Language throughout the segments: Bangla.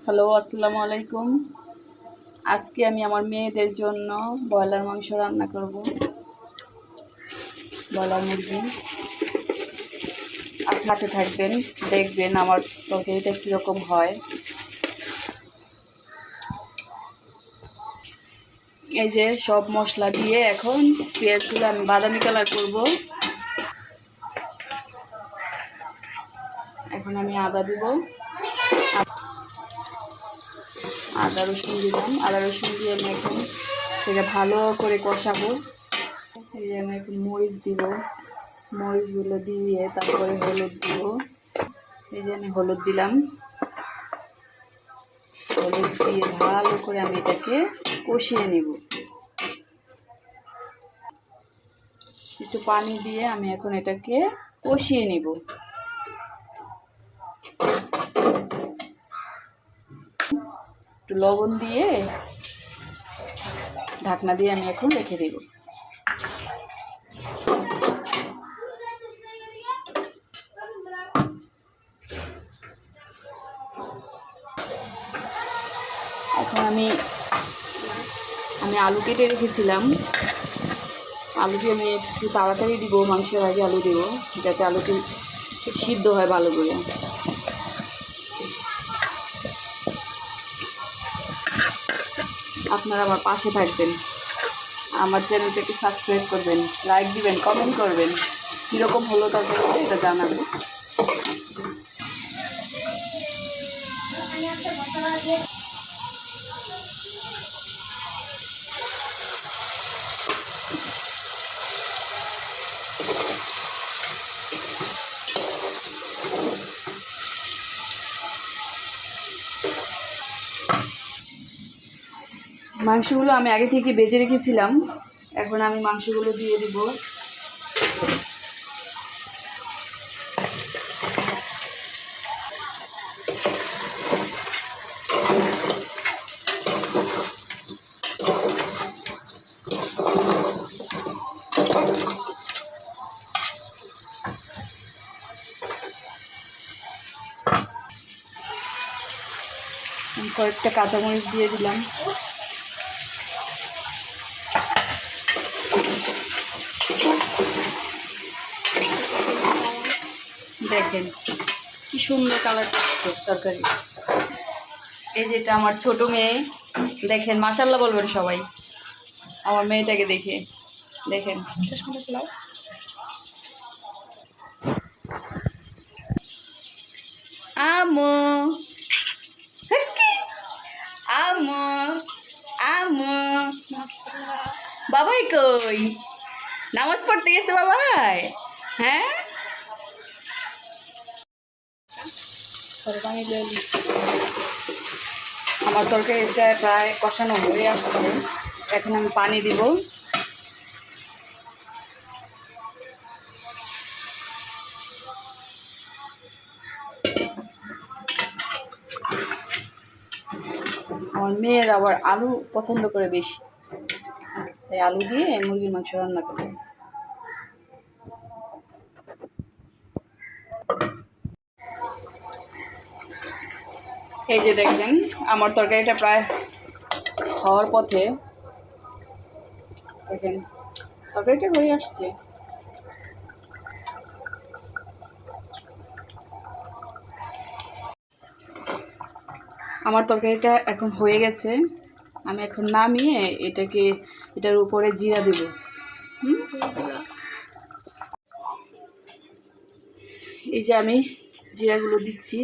হ্যালো, আসসালামু আলাইকুম। আজকে আমি আমার মেয়েদের জন্য ব্রয়লার মাংস রান্না করব। ব্রয়লার মুরগি। আপনাতে থাকবেন, দেখবেন আমার তরকারিটা কীরকম হয়। এই যে সব মশলা দিয়ে এখন পেঁয়াজগুলো আমি বাদামি কালার করব। এখন আমি আদা দিব, আদা রসুন দিলাম। আদা রসুন দিয়ে আমি এখন সেটা ভালো করে কষাবো। এই যে আমি এখন মরিচ দিব, মরিচগুলো দিয়ে তারপরে হলুদ দিব। এই যে আমি হলুদ দিলাম, হলুদ দিয়ে ভালো করে আমি এটাকে কষিয়ে নেব। একটু পানি দিয়ে আমি এখন এটাকে কষিয়ে নেব। একটু লবণ দিয়ে ঢাকনা দিয়ে আমি এখন রেখে দেব। এখন আমি আলু কেটে রেখেছিলাম। আলুটি আমি একটু তাড়াতাড়ি দিব, মাংসের আগে আলু দেব যাতে আলুটি সিদ্ধ হয় ভালো করে। আপনারা আমার পাশে থাকবেন, আমার চ্যানেলটাকে সাবস্ক্রাইব করবেন, লাইক দিবেন, কমেন্ট করবেন, কীরকম হলো তারপরে এটা জানাবেন। মাংসগুলো আমি আগে থেকে বেজে রেখেছিলাম, এখন আমি মাংসগুলো দিয়ে দিব। কয়েকটা কাঁচামরিচ দিয়ে দিলাম। দেখেন কি সুন্দর কালার তরকারি। এই যেটা আমার ছোট মেয়ে, দেখেন মাশাআল্লাহ বলবেন সবাই আমার মেয়েটাকে দেখে। দেখেন আমো আমো আমো, বাবাই কই? নামাজ পড়তে গেছে বাবাই? হ্যাঁ, আমার তরকারিটা প্রায় কষানো হয়ে আসছে। এখন আমি পানি দিব। আমার মেয়ের আবার আলু পছন্দ করে বেশি, তাই আলু দিয়ে মুরগির মাংস রান্না করব। এই যে দেখেন আমার তরকারিটা প্রায় হওয়ার পথে। দেখেন তরকারিটা হয়ে আসছে। আমার তরকারিটা এখন হয়ে গেছে। আমি এখন নামিয়ে এটার উপরে জিরা দেব। এই যে আমি জিরাগুলো দিচ্ছি।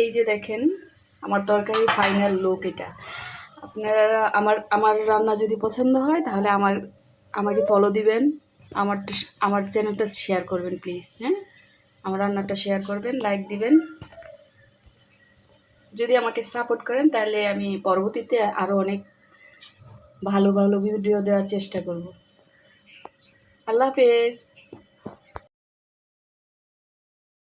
এই যে দেখেন আমার তরকারি ফাইনাল লুক এটা। আপনারা আমার রান্না যদি পছন্দ হয় তাহলে আমাকে ফলো দিবেন, আমার চ্যানেলটা শেয়ার করবেন প্লিজ। হ্যাঁ, আমার রান্নাটা শেয়ার করবেন, লাইক দিবেন। যদি আমাকে সাপোর্ট করেন তাহলে আমি পরবর্তীতে আরও অনেক ভালো ভালো ভিডিও দেওয়ার চেষ্টা করব। আল্লাহ হাফেজ।